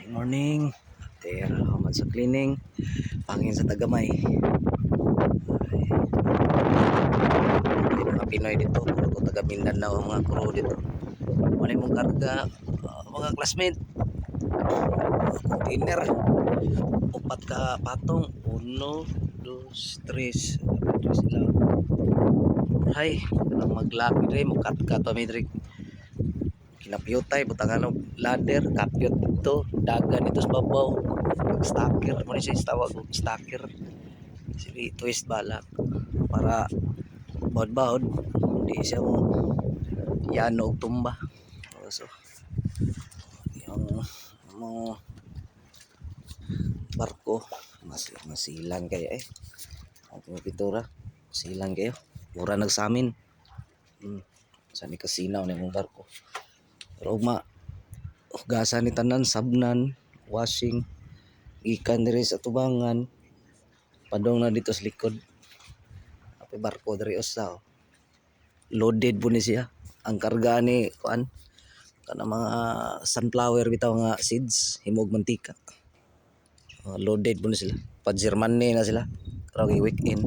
Morning. Tera man sa cleaning. Pangin sa Tagamay. May mga Pinoy dito. Puro taga Mindanao ang mga crew dito. Wala mong karga. Mga classmate. Container. Upat ka patong. 1, 2, 3. Sila. Hay. Kanang maglaki rin. Mukat ka to midrig. Kinapyotay. Butangan ng ladder. Kapyot dito. Dagan ito sa babaw. Stacker. Muna siya tawag. Stacker. Sige, twist balak. Para baud-baud. Hindi siya mo yano og tumba. So, yung mga barko masilan kayo ang pintura silan kayo mura nagsamin sa ni kasinaw na yung barko pero hugasan ni tanan sabnan washing ikan diri sa tubangan padong na dito sa likod api barko diri usa loaded po ni siya ang karga ni kuan kana mga sunflower bitaw nga seeds himog mantika. Loaded po na sila. Pa-Germany na sila. Karagi weekend.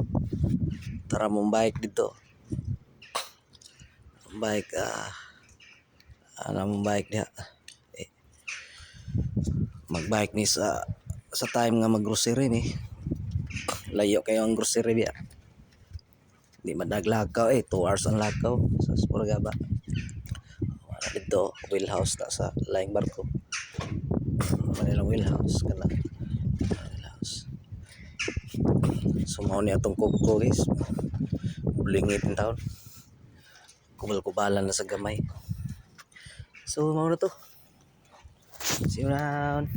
Tara mong bike dito. Bike mong bike diha. Mag-bike ni sa time nga mag-grocery ni. Layo kayo ang grocery biya. Di madaglakaw 2 hours ang lakaw sa Sporgaba. Dito wheelhouse na sa laing barko. Manilang wheelhouse kana. Sumaw ni atong kubko guys. Bulingit ng taon. Kubal-kubalan na sa gamay. So mao na to. See you around.